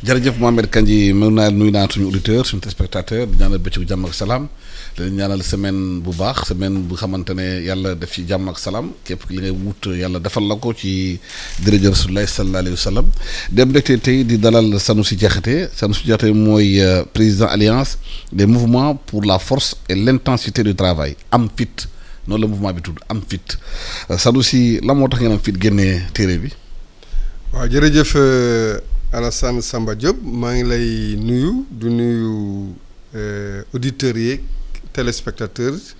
jërëjëf Mohamed Kandji mën naa nuyu naa suñu auditeur suñu téléspectateur di ñaanal bëccëgu jàmm ak salaam di ñaanal semaine bu baax semaine bu xamante ne yàlla def ci jàmm ak salaam képp li ngay wut yàlla defal la ko ci dërëjë Rasulullah sallallahu alayhi wa sallam dem mbégte tey di dalal Sanoussi Diakhaté mooy président alliance des mouvements pour la force et l'intensité du travail am fit noonu la mouvement bi tudd am fit Sanoussi la moo tax ngeen am fit génnee téere bi. waaw jërëjëf Alassane Samba Diop maa ngi lay nuyu du nuyu auditeurs yeeg téléspectateurs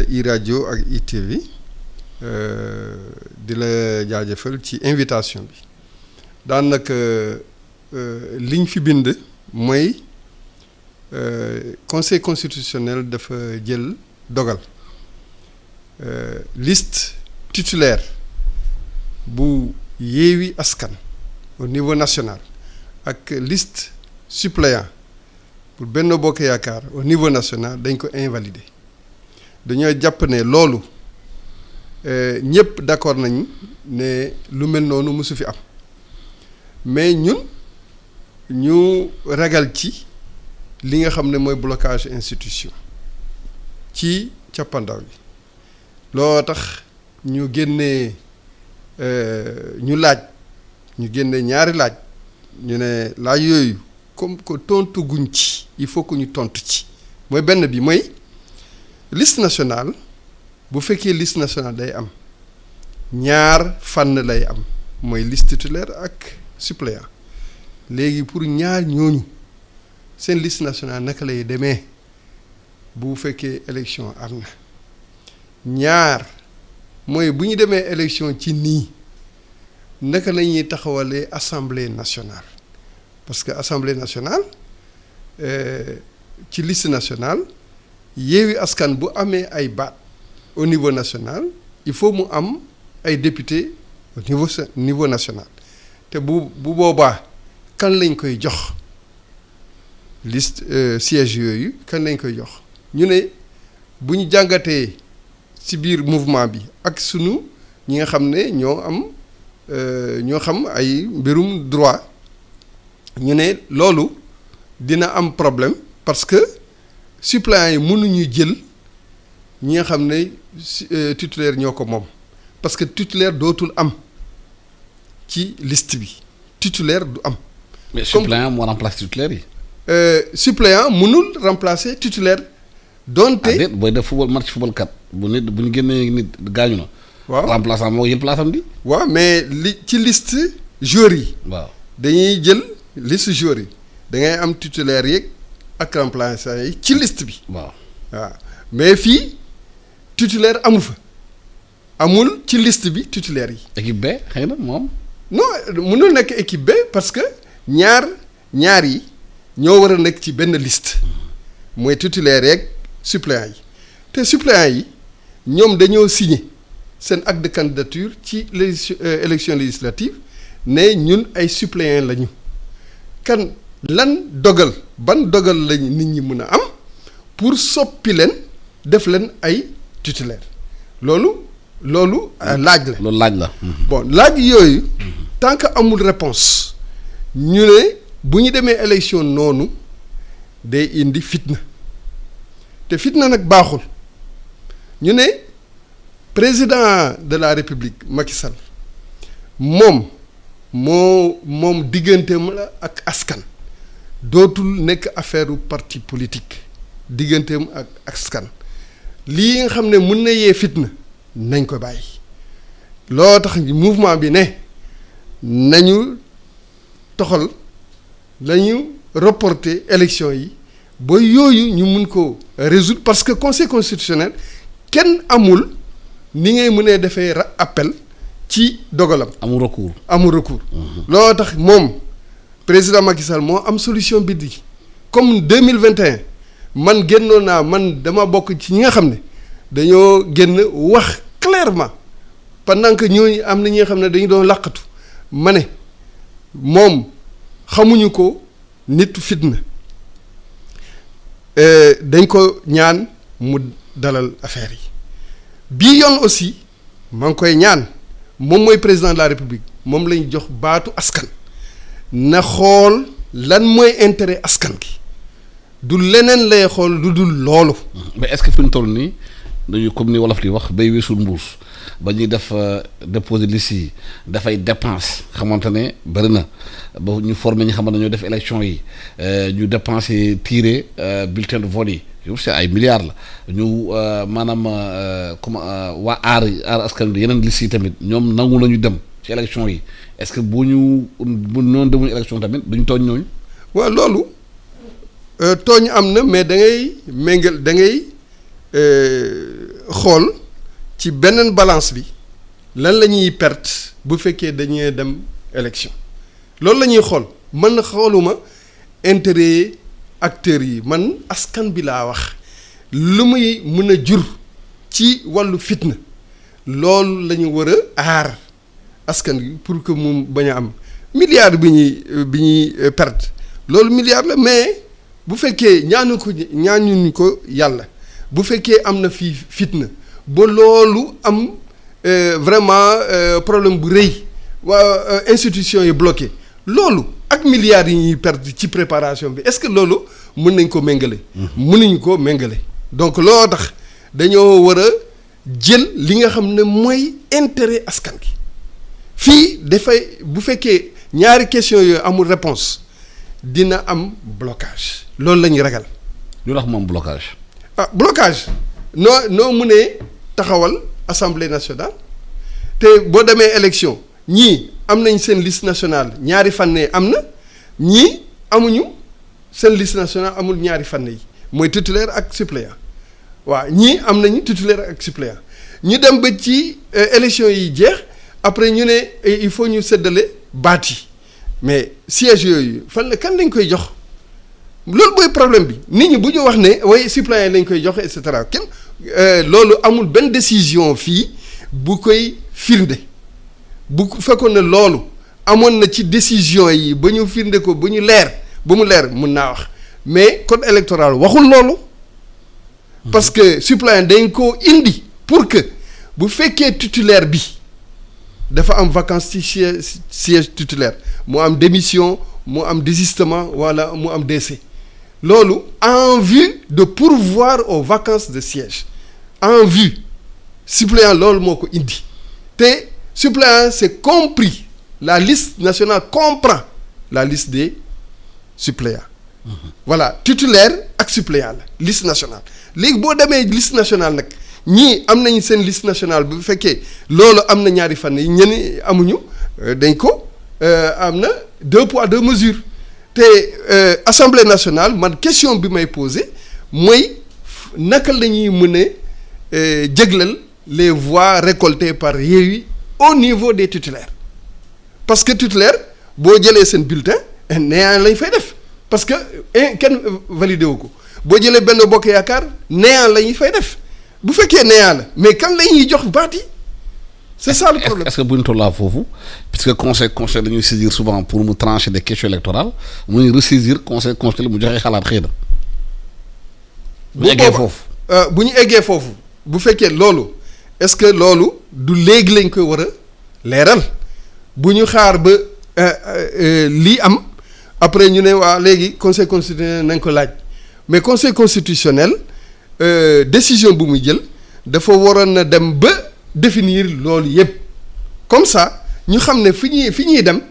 iRadio ak ITV di la jaajëfal ci invitation bi daanaka liñ fi bind mooy conseil constitutionnel dafa jël dogal liste titulaire bu Yewwi Askan au niveau national ak liste suppléant pour Benno Bokk Yaakaar au niveau national dañ ko invalider dañoo jàpp ne loolu ñëpp d'accord nañ ne lu mel noonu mësu fi am mais ñun ñu ragal ci li nga xam ne mooy blocage institution ci cappandaw bi loo tax ñu génnee ñu génne ñaari laaj ñu ne laaj yooyu comme que tontu guñ ci il faut que ñu tontu ci mooy benn bi mooy liste nationale bu fekkee liste nationale day am ñaar fànn lay am mooy liste titulaire ak suppléant léegi pour ñaar ñooñu seen liste nationale naka lay demee bu fekkee élection am na ñaar mooy bu ñu demee élection ci nii naka la ñuy taxawalee assemblée nationale parce que assemblée nationale ci liste nationale Yewwi Askan bu amee ay baat au niveau national il faut mu am ay députés au niveau national te bu boobaa kan lañ koy jox liste sièges yooyu kan lañ koy jox ñu ne bu ñu jàngatee ci biir mouvement bi ak sunu ñi nga xam ne ñoo xam ay mbirum droit ñu ne loolu dina am problème parce que suppléants yi mënuñu jël ñi nga xam ne titulaire ñoo ko moom parce que titulaire dootul am ci liste bi titulaire du am. mais suppléant moo remplacer titulaire yi. suppléant mënul remplacer titulaire. donte déet booy def match football kat bu ñu génnee nit gaañu na. waaw remplaçant moo jël place am di. waaw mais ci liste joueurs yi. waaw dañuy jël liste joueurs yi da ngay am titulaire yeeg ak remplaçant yi ci liste bi. waaw mais fii titulaire amu fa amul ci liste bi titulaire yi. équipe B xëy na moom. non mënul nekk équipe B parce que ñaar yi ñoo war a nekk ci benn liste mooy titulaire yeeg suppléant yi te suppléant yi ñoom dañoo signé seen acte de candidature ci élection législative ne ñun ay suppléant lañu kan ban dogal lañ nit ñi mën a am pour soppi leen def leen ay titulaire loolu laaj la. loolu laaj la. bon laaj yooyu tant que amul réponse ñu ne bu ñu demee élection noonu day indi fitna te fitna nag baaxul ñu ne président de la république Macky Sall moom digganteem la ak askan dootul nekk affaire u parti politique digganteem ak askan lii nga xam ne mën na yee fitna nañ ko bàyyi loo tax mouvement bi ne nañu toxal lañu reporter élection yi ba yooyu ñu mun ko résoudre parce que conseil constitutionnel kenn amul ni ngay mënee defee appel ci dogalam. amul recours. loo tax moom président Macky Sall moo am solution bi di comme 2021 man génnoon naa man dama bokk ci ñi nga xam ne dañoo génn wax clairement pendant que ñooñu am na ñi nga xam ne dañu doon làqatu ma ne moom xamuñu ko nitu fitna dañ ko ñaan mu dalal affaire yi bii yoon aussi maa ngi koy ñaan moom mooy président de la république moom lañ jox baatu askan na xool lan mooy intérêt askan gi du leneen lay xool lu dul loolu. mais est-ce que fi ñu toll nii dañu comme ni wolof di wax bay weesul mbuus ba ñuy def déposer liste yi dafay dépense xamante ne bëri na ba ñu former ñi xamante ne ñoo def élection yi ñu dépenser tirer bulletin de vote yi yow c'est ay milliards la ñu maanaam comme waa aar askan bi yeneen liste yi tamit ñoom nangu la ñu dem ci élection yi est-ce que bu noonu demuñu élection tamit duñ tooñ ñooñu. waaw loolu tooñ am na mais da ngay méngal da ngay xool ci beneen balance bi lan la ñuy perte bu fekkee dañuy dem élection loolu la ñuy xool man xooluma intérêt acteurs yi man askan bi laa wax lu muy mën a jur ci wàllu fitna loolu la ñu war a aar askan gi pour que mu bañ a am milliard bi ñuy perte loolu milliard la mais bu fekkee ñaanuñu ko yàlla bu fekkee am na fii fitna ba loolu am vraiment problème bu rëy waa institution yi bloqué loolu ak milliards yi ñuy perdre ci préparation bi est-ce que loolu mën nañ ko méngale. mënuñu ko méngale donc loo tax dañoo war a jël li nga xam ne mooy intérêt askan gi fii dafay bu fekkee ñaari question yooyu amul réponse dina am blocage loolu la ñuy ragal. lu tax moom blocage. blocage noo mënee taxawal assemblée nationale te boo demee élection ñii am nañ seen liste nationale ñaari fànn am na ñii amuñu seen liste nationale amul ñaari fànn yi mooy titulaire ak suppléant waaw ñii am nañu titulaire ak suppléant ñu dem ba ci élection yi jeex après ñu ne il faut ñu séddale baat yi mais siège yooyu fan la kan lañ koy jox loolu mooy problème bi nit ñi bu ñu wax ne way suppléant lañ koy joxe et cetera kenn loolu amul benn décision fii bu koy firnde bu fekkoon ne loolu amoon na ci décision yi ba ñu firnde ko ba ñu leer ba mu leer mun naa wax mais code électoral waxul loolu. parce que suppléant dañ koo indi pour que bu fekkee titulaire bi dafa am vacance ci siège titulaire mu am démission mu am désistement wala mu am décès loolu en vue de pourvoir aux vacances de siège en vue suppléant loolu moo ko indi te suppléant c'est compris la liste nationale comprend la liste des suppléants. Voilà titulaire ak suppléant la liste nationale léegi boo demee liste nationale nag ñii am nañ seen liste nationale bu fekkee loolu am na ñaari fan yi ñenn amuñu dañ ko am na 2 poids 2 mesures te assemblée nationale man question bi may poser mooy naka la ñuy mën a jéglal les voix récoltées par Yewwi au niveau des titulaires parce que titulaire boo jëlee seen bulletin néant lañ fay def parce que kenn validé wu ko boo jëlee benn bokk yaakaar néant la ñuy fay def bu fekkee néant la mais kan la ñuy jox baat yi c'est ça le problème. est-ce que bu ñu tollaa foofu puisque conseil dañuy saisir souvent pour mu trancher des questions électorales muy ressaisir conseil mu joxe xalaat xëy na. bu eggee foofu bu ñu eggee foofu bu fekkee loolu est-ce que loolu du léegi lañ koy war a leeral bu ñu xaar ba lii am après ñu ne waa léegi conseil constitutionnel nañ ko laaj mais conseil constitutionnel décision bu muy jël dafa waroon na dem ba définir loolu yépp comme ça ñu xam ne fi ñuy dem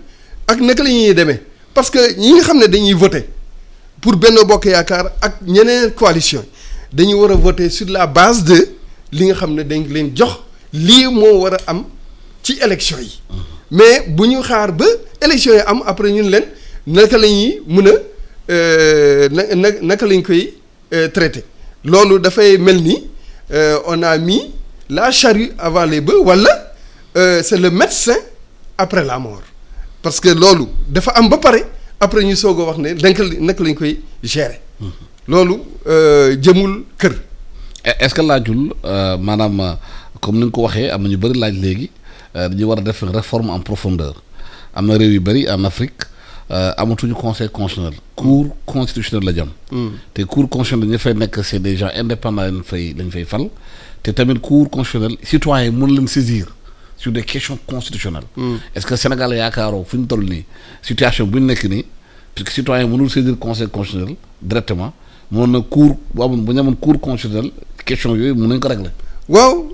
ak naka la ñuy demee parce que ñi nga xam ne dañuy voter pour Benno Bokk Yaakaar ak ñeneen coalition dañuy war a voter sur la base de li nga xam ne dañ leen jox lii moo war a am ci élection yi mais bu ñu xaar ba élection yi am après ñun leen naka la ñuy mën a naka lañ koy traiter loolu dafay mel ni on a mis la charrue avant les bœufs wala c'est le médecin après la mort parce que loolu dafa am ba pare après ñu soog a wax ne naka lañ koy gérer loolu jëmul kër. est-ce que laajul maanaam comme ni nga ko waxee am na ñu bëri laaj léegi dañu war a def réforme en profondeur am na réew yu bëri en Afrique amatuñu conseil constitutionnel. cour constitutionnel la jëm. te cour constitutionnel ñu fay nekk c'est des gens indépendants lañ fay fal te tamit cour constitutionnel citoyen mën leen saisir sur des questions constitutionnelles. Est-ce que Sénégal yaakaaroo fu ñu toll nii situation bu ñu nekk nii puisque citoyen mënul saisir conseil constitutionnel directement mënoon na cour bu ñu amoon cour constitutionnel question yooyu mën nañu ko régler. waaw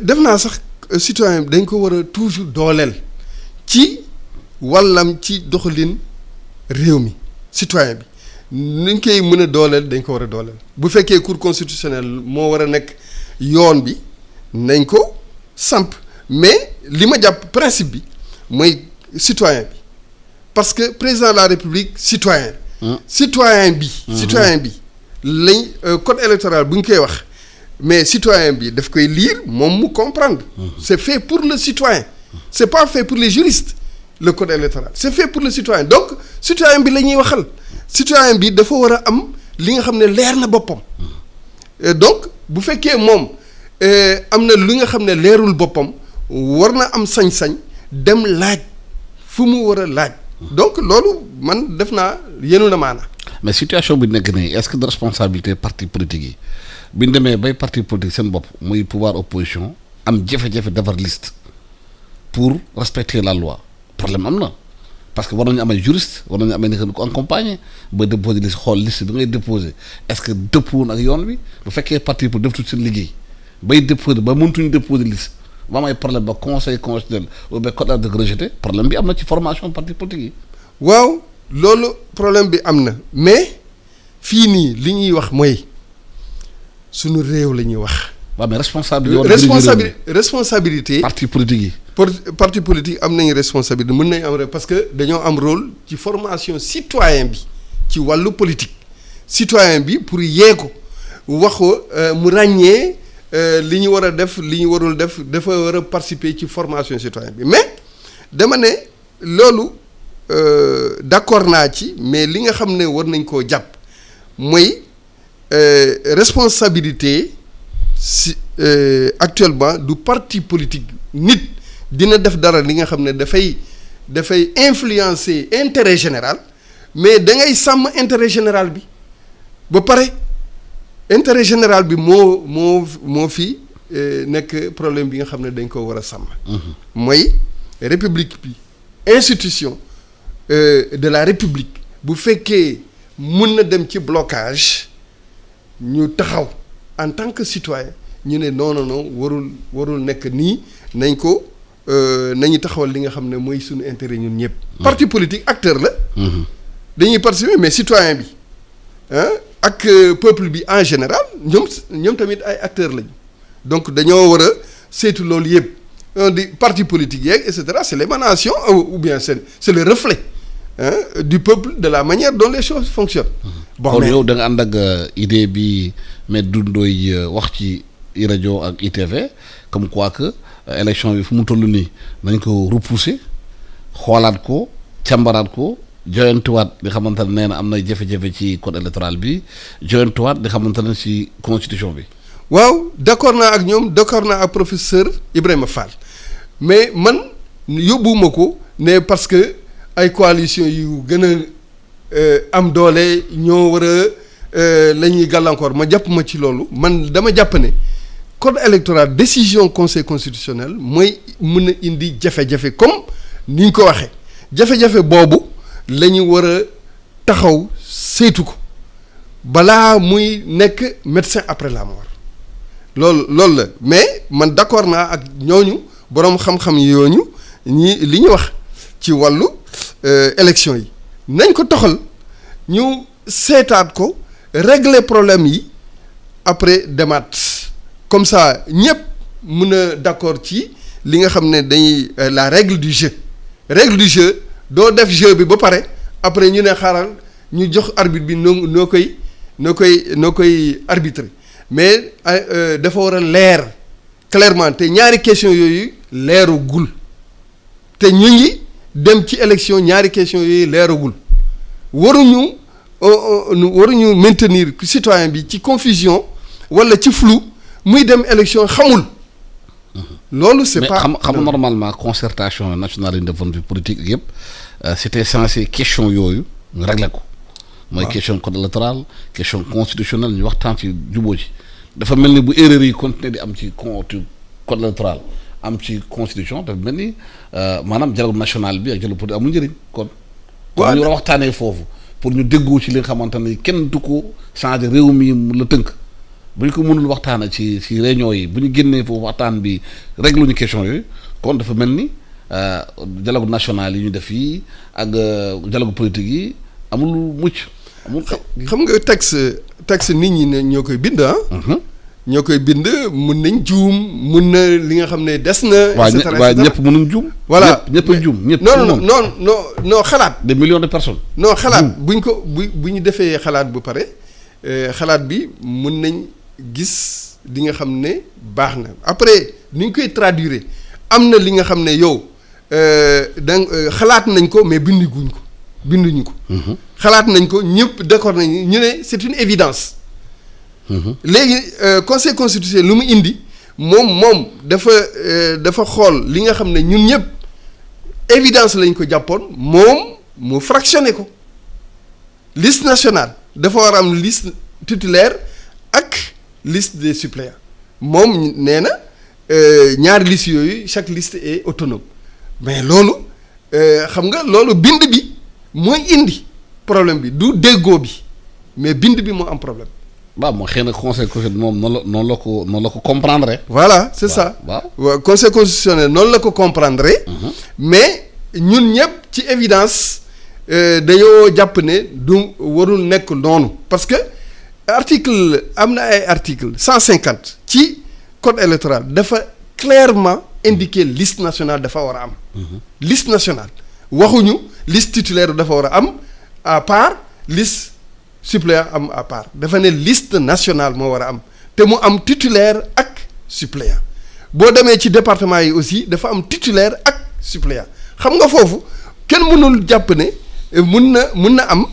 def naa sax citoyen dañ ko war a toujours dooleel ci wàllam ci doxalin réew mi citoyen bi nuñ koy mën a dooleel dañ ko war a dooleel bu fekkee cour constitutionnelle moo war a nekk yoon bi nañ ko samp mais li ma jàpp principe bi mooy citoyen bi parce que président de la république citoyen citoyen bi lañ code électoral bu ñu koy wax mais citoyen bi daf koy lire moom mu comprendre c'est fait pour le citoyen c'est pas fait pour les juristes le code électoral c'est fait pour le citoyen donc citoyen bi la ñuy waxal citoyen bi dafa war a am li nga xam ne leer na boppam donc bu fekkee moom am na li nga xam ne leerul boppam war na am sañ-sañ dem laaj fu mu war a laaj donc loolu man def naa yenu na maana mais situation bi nekk nii est-ce que de responsabilité parti politique yi bi ñu demee bay parti politique seen bopp muy pouvoir opposition am jafe-jafe defar liste pour respecter la loi problème am na parce que war nañu am ay juriste war nañu amee ni ko accompagner ba déposer liste xool liste bi ngay déposer est-ce que dëppoon ak yoon bi bu fekkee parti pour def tout seen liggéey bay déposer ba mëntuñu déposer liste ba am ay problème ba conseil constitutionnel ou ba code de rejeté problème bi am na ci formation parti politique yi. waaw loolu problème bi am na mais fii nii li ñuy wax mooy sunu réew la ñuy wax. waaw mais responsabilité parti politique yi. parti politique am nañu responsabilité mën nañu am parce que dañoo am rôle ci formation citoyen bi ci wàllu politique citoyen bi pour yee ko wax ko mu ràññee li ñu war a def li ñu warul def dafa war a participer ci formation citoyen bi mais dama ne loolu d'accord naa ci mais li nga xam ne war nañ koo jàpp mooy responsabilité si actuellement du parti politique nit dina def dara li nga xam ne dafay influencer intérêt général mais da ngay sàmm intérêt général bi ba pare intérêt général bi moo fi nekk problème bi nga xam ne dañ ko war a sàmm. mooy république bi institution de la république bu fekkee mun na dem ci blocage ñu taxaw en tant que citoyen ñu ne non warul nekk nii nañ ko nañu taxawal li nga xam ne mooy suñu intérêt ñun ñëpp. parti politique acteur la. dañuy participer mais citoyen bi ak peuple bi en général ñoom tamit ay acteurs lañu donc dañoo war a saytu loolu yëpp di parti politique yeeg et cetera c'est l'émanation ou bien c'est le reflet du peuple de la manière dont les choses fonctionnent. bon mais yow da nga ànd ak idée bi mais dundooy wax ci rajo ak ITV comme quoi que élection bi fu mu toll nii nañ ko repousser xoolaat ko càmbaraat ko joyantuwaat li xamante ne nee na am na jafe-jafe ci code électoral bi joyantuwaat li xamante ne ci constitution bi. waaw d'accord naa ak ñoom d'accord naa ak professeur Ibrahima Fall mais man yóbbuwuma ko ne parce que ay coalition yu gën a am doole ñoo war a la ñuy gàllankoor ma jàpp ma ci loolu man dama jàpp ne code électoral décision conseil constitutionnel mooy mën a indi jafe-jafe comme ni ñu ko waxee jafe-jafe boobu la ñu war a taxaw saytu ko balaa muy nekk médecin après la mort loolu la mais man d'accord naa ak ñooñu boroom xam-xam yooñu li ñu wax ci wàllu élection yi nañ ko toxal ñu seetaat ko régler problème yi après demaat comme ça ñëpp mën a d'accord ci li nga xam ne dañuy la règle du jeu doo def jeu bi ba pare après ñu ne xaaral ñu jox arbitre bi noo koy arbitrer mais dafa war a leer clairement te ñaari question yooyu leeragul te ñu ngi dem ci élection ñaari question yooyu leeragul waruñu maintenir citoyen bi ci confusion wala ci flou muy dem élection xamul. loolu c'est pas xam normalement concertation nationale yi defoon fi politique yëpp c'était censé question yooyu ñu régler ko. mooy question code électoral question constitutionnelle ñu waxtaan ci jubóo ci dafa mel ni bu erreur yi continuer di am ci code électoral am ci constitution dafa mel ni maanaam dialogue national bi ak dialogue politique amul njëriñ kon. waaw ñu war a waxtaanee foofu pour ñu déggoo ci li nga xamante ni kenn du ko changer réew mi mu la tënk bu ñu ko mënul waxtaanee ci réunion yi bu ñu génnee foofu waxtaan bi réglu ñu question yooyu kon dafa mel ni dialogue national yi ñu def yi ak dialogue politique yi amul mucc. amul xam nga texte nit ñi ne ñoo koy bind ñoo koy bind mun nañ juum mun na li nga xam ne des na. et cetera waaye ñëpp mënuñ juum. voilà ñëpp a juum ñëpp. non xalaat. des millions de personnes. non xalaat buñ ko bu ñu defee xalaat bu pare xalaat bi mun nañ gis li nga xam ne baax na après ni ñu koy traduire am na li nga xam ne yow xalaat nañ ko mais binduñu ko. xalaat nañ ko ñëpp d'accord nañ ñu ne c'est une évidence. léegi conseil constitutionnel lu mu indi moom dafa xool li nga xam ne ñun ñëpp évidence lañ ko jàppoon moom mu fractionné ko liste nationale dafa war a am liste titulaire ak liste des suppléants moom nee na ñaari liste yooyu chaque liste est autonome mais loolu xam nga loolu bind bi mooy indi problème bi du déggoo bi mais bind bi moo am problème. waaw moo xëy na conseil constitutionnel moom noonu la ko comprendre. voilà c'est ça. waaw conseil constitutionnel noonu la ko comprendre. mais ñun ñëpp ci évidence dañoo jàpp ne du warul nekk noonu parce que article am na ay article 150 ci code électoral dafa clairement indiquer liste nationale dafa war a am. liste nationale waxuñu liste titulaire dafa war a am à part liste. suppléant am à part dafa ne liste nationale moo war a am te mu am titulaire ak suppléant boo demee ci département yi aussi dafa am titulaire ak suppléant xam nga foofu kenn mënul jàpp ne mun na am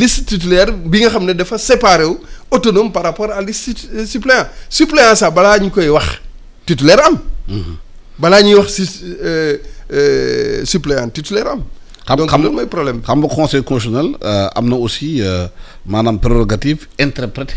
liste titulaire bi nga xam ne dafa séparé wu autonome par rapport à liste suppléant sax balaa ñu koy wax titulaire am. balaa ñuy wax si suppléant titulaire am. donc loolu mooy problème xam nga conseil constitutionnel am na aussi maanaam prérogative interpréter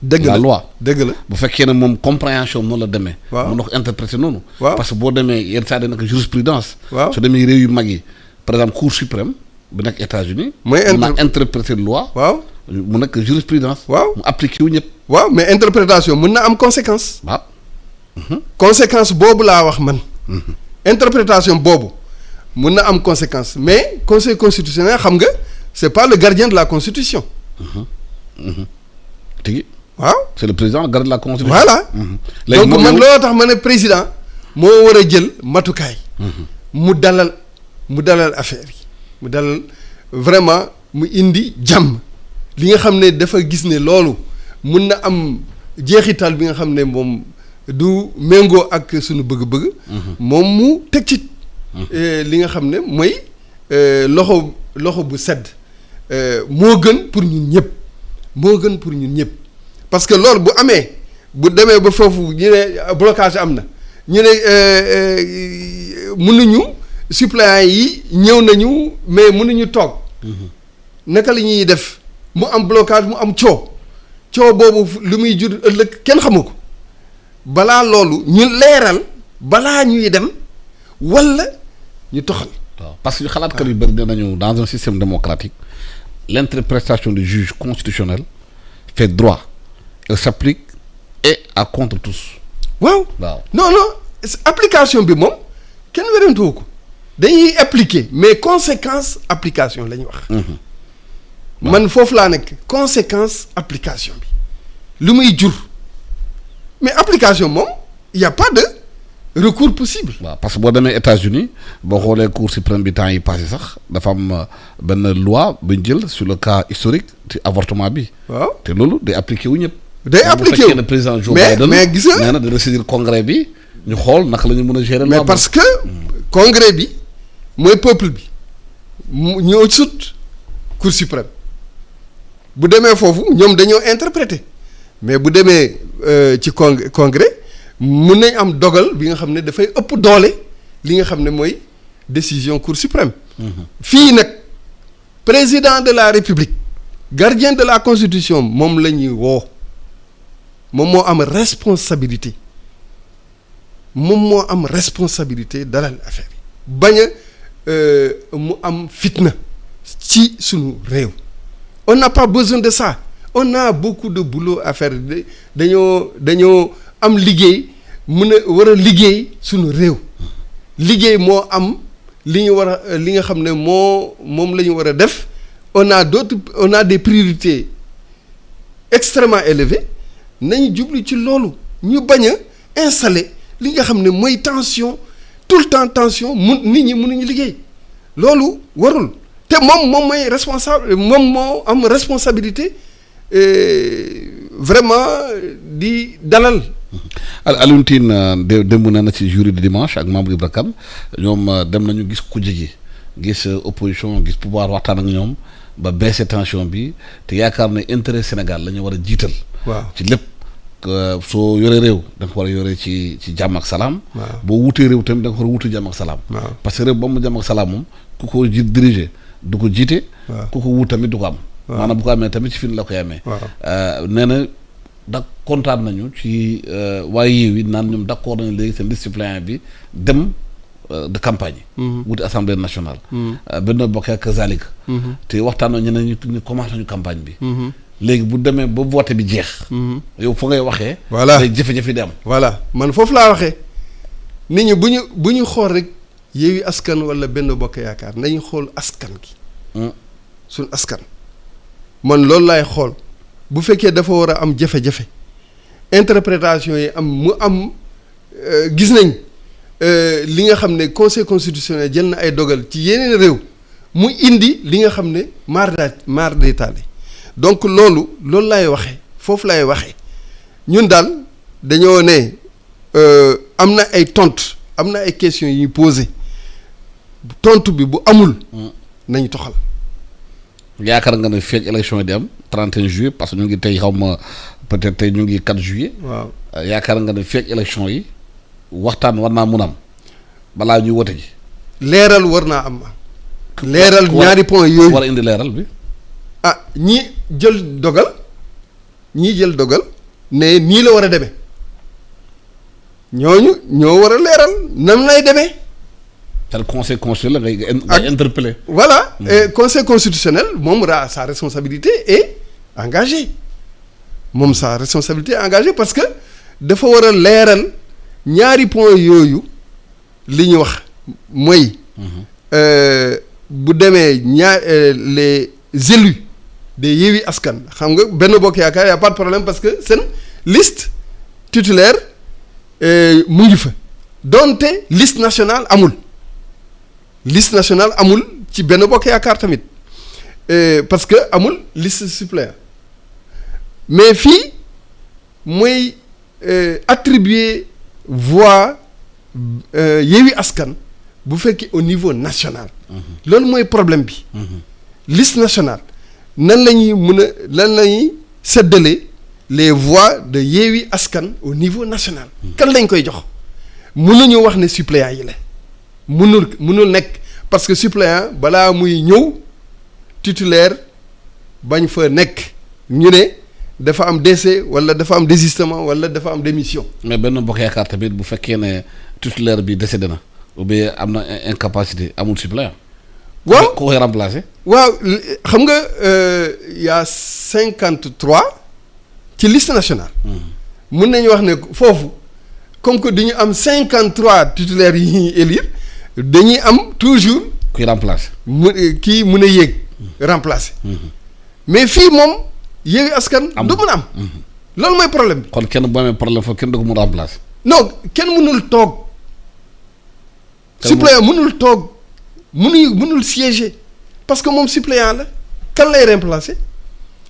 la loi dëgg la bu fekkee ne moom compréhension noonu la demee. waaw mën na ko interpréter noonu. waaw parce que boo demee yenn saa yi nag jurisprudence. waaw su demee réew yu mag yi par exemple cour suprême bu nekk États-Unis. mooy mën na interpréter loi. waaw mu nekk jurisprudence. waaw mu appliqué wu ñëpp. waaw mais interprétation mën na am conséquence. waaw. conséquence boobu laa wax man. interprétation boobu. mun na am conséquence mais conseil constitutionnel xam nga c'est pas le gardien de la constitution. tigi waaw c'est le président le gardien de la constitution. voilà. donc man looloo tax ma ne président moo war a jël matukaay. mu dalal affaire yi mu dalal vraiment mu indi jàmm li nga xam ne dafa gis ne loolu mun na am jeexital bi nga xam ne moom du méngoo ak suñu bëgg-bëgg. moom mu teg ci. li nga xam ne mooy loxo bu sedd moo gën pour ñun ñëpp parce que loolu bu amee bu demee ba foofu ñu ne blocage am na ñu ne mënuñu suppléants yi ñëw nañu mais mënuñu toog naka la ñuy def mu am blocage mu am coow boobu lu muy jur ëllëg kenn xamu ko balaa loolu ñu leeral balaa ñuy dem walla ñu toxal. waaw parce que xalaatkat yu bëri nañu dans un système démocratique l'interprétation du juge constitutionnel fait droit elle s'applique et à contre tous. waaw non application bi moom kenn werantuwu ko dañuy appliquer mais conséquence application la ñuy wax. man foofu laa nekk conséquence application bi lu muy jur mais application moom y a pas de recours possible. waaw parce que boo demee États-Unis boo xoolee cour suprême bi temps yi passé sax dafa am benn loi bu ñu jël sur le cas historique ci avortement bi. waaw te loolu day appliqué wu ñëpp. day appliqué wu bu président Joe Biden mais gis nga nee na dana saisir congrès bi ñu xool naka la ñu mën a gérer. mais parce que congrès bi mooy peuple bi mu ñoo sut cour suprême bu demee foofu ñoom dañoo interpréter mais bu demee ci congrès. mun nañ am dogal bi nga xam ne dafay ëpp doole li nga xam ne mooy décision cour suprême. fii nag président de la république gardien de la constitution moom la ñuy woo moom moo am responsabilité moom moo am responsabilité dalal affaire yi bañ a mu am fitna ci sunu réew. On n'a pas besoin de ça. On a beaucoup de boulot à faire dañoo am liggéey mën a war a liggéey sunu réew liggéey moo am li ñu war a li nga xam ne moom la ñu war a def. On a des priorités extrêmement élevées nañu jublu ci loolu ñu bañ a installer li nga xam ne mooy tension tout le temps tension nit ñi mënuñu liggéey loolu warul te moom mooy responsable moom moo am responsabilité vraiment di dalal. Alioune Tine démb na ci jury de dimanche ak membre Ibra Kane ñoom dem nañu gis kujje gi gis opposition gis pouvoir waxtaan ak ñoom ba baissé tension bi te yaakaar ne intérêt Sénégal la ñu war a jiital. waaw ci lépp soo yoree réew da nga ko war a yoree ci jàmm ak salaam. waaw boo wutee réew tamit da nga ko war a wutu jàmm ak salaam. waaw parce que réew ba mu jàmm ak salaam moom ku ko diriger du ko jiite. waaw ku ko wut tamit du ko am. waaw maanaam bu ko amee tamit ci fin la koy amee. waaw nee na da kontaan nañu ci waaye Yewwi naan ñoom d'accord nañu léegi seen liste suppléant bi dem de campagne yi. wuti assemblée nationale. Benno Bokk Yaakaar kazaalika. te waxtaan nañu ñeneen ñu commencé nañu campagne bi. léegi bu demee ba vote bi jeex. yow fa ngay waxee. voilà léegi jafe-jafe di am. voilà man foofu laa waxee nit ñi bu ñu xool rek Yewwi Askan wala Benno Bokk Yaakaar nañu xool askan gi. suñ askan. man loolu laay xool bu fekkee dafa war a am jafe-jafe interprétation yi mu am gis nañ li nga xam ne conseil constitutionnel jël na ay dogal ci yeneen réew mu indi li nga xam ne maar d'Italie donc loolu laay waxee foofu laay waxee ñun daal dañoo ne am na ay tontu am na ay questions yu ñu posé tontu bi bu amul nañu toxal. yaakaar nga ne feeg élection yi di am 31 juillet parce que ñu ngi tey xaw ma peut-être tey ñu ngi 4 juillet. waaw yaakaar nga ne feeg élection yi waxtaan war naa mun am balaa ñuy wote ji. leeral war naa am. leeral ñaari point yooyu war a indi leeral bi. ñi jël dogal ne nii la war a demee ñooñu ñoo war a leeral nan lay demee. te conseil constitutionnel ngay interpellé. voilà conseil constitutionnel moom sa responsabilité est engagée moom sa responsabilité est engagée parce que dafa war a leeral ñaari point yooyu li ñu wax mooy. bu demee les élus de Yewwi Askan xam nga Benno Bokk Yaakaar y a pas de problème parce que seen liste titulaire mu ngi fa donte liste nationale amul. liste nationale amul ci Benno Bokk Yaakaar tamit parce que amul liste suppléant mais fii mooy attribuer voix Yewwi Askan bu fekkee au niveau national. loolu mooy problème bi. liste nationale nan la ñuy séddale les voix de Yewwi Askan au niveau national. kan lañ koy jox mënuñu wax ne suppléant yi la. mënul nekk parce que suppléant balaa muy ñëw titulaire bañ fa nekk ñu ne dafa am décès wala dafa am désistement wala dafa am démission. mais Benno Bokk Yaakaar tamit bu fekkee ne titulaire bi décédé na ou bien am na incapacité amul suppléant. waaw ku koy remplacer. waaw xam nga y a 53 ci liste nationale. mun nañu wax ne foofu comme que dañu am 53 titulaires yi ñuy élire. dañuy am toujours. kuy remplacer. kii mën a yéeg. remplacer. mais fii moom Yewwi Askan. du mën a am. loolu mooy problème bi. kon kenn bu amee problème foofu kenn du ko mën remplacer. non kenn mënul toog. suppléant mënul toog mënul siéger parce que moom suppléant la kan lay remplacer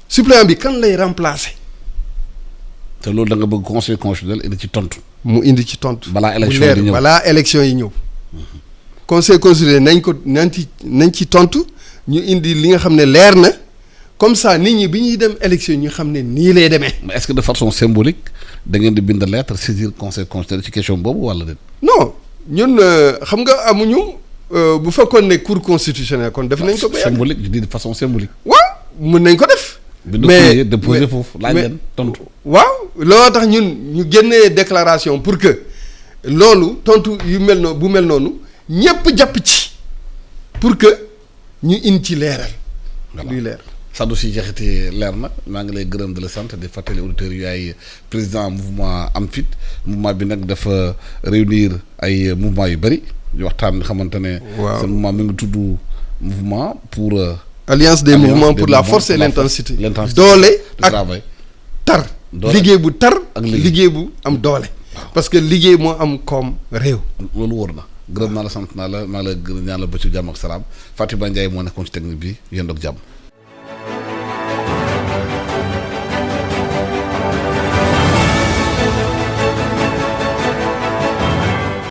suppléant bi kan lay remplacer. te loolu da nga bëgg conseil constitutionnel indi ci tontu. mu indi ci tontu. balaa élection yi ñëw balaa élection yi ñëw. conseil constitutionnel nañ ci tontu ñu indi li nga xam ne leer na comme ça nit ñi bi ñuy dem élection ñu xam ne nii lay demee. mais est-ce que de façon symbolique da ngeen di bind lettre saisir conseil constitutionnel ci question boobu wala déet. non ñun xam nga amuñu bu fekkoon ne cour constitutionnel kon def nañ ko. ba symbolique je dis de façon symbolique. waaw mën nañ ko def. mais déposer foofu laaj leen tontu. waaw looloo tax ñun ñu génnee déclaration pour que loolu tontu yu mel noonu bu mel noonu ñëpp jàpp ci pour que ñu indi ci leeral. luy leer. Sadou Sy Diakhaté leer na maa ngi lay gërëm di la sant di fàttali auditeurs yu ay président mouvement Am Fit mouvement bi nag dafa réunir ay mouvement yu bëri yu waxtaan nga xamante ne. waaw seen mouvement mi ngi tudd mouvement pour. alliance des mouvements pour la force et l'intensité doole ak tar. liggéey bu tar. ak liggéey bu am doole. parce que liggéey moo am koom réew. loolu wóor na gërëm naa la sant naa la maa ngi lay gërëm ñaan la ba ci jàmm ak salaam Fatima Ndiaye moo nekkoon ci technique bi yéen doog jàmm.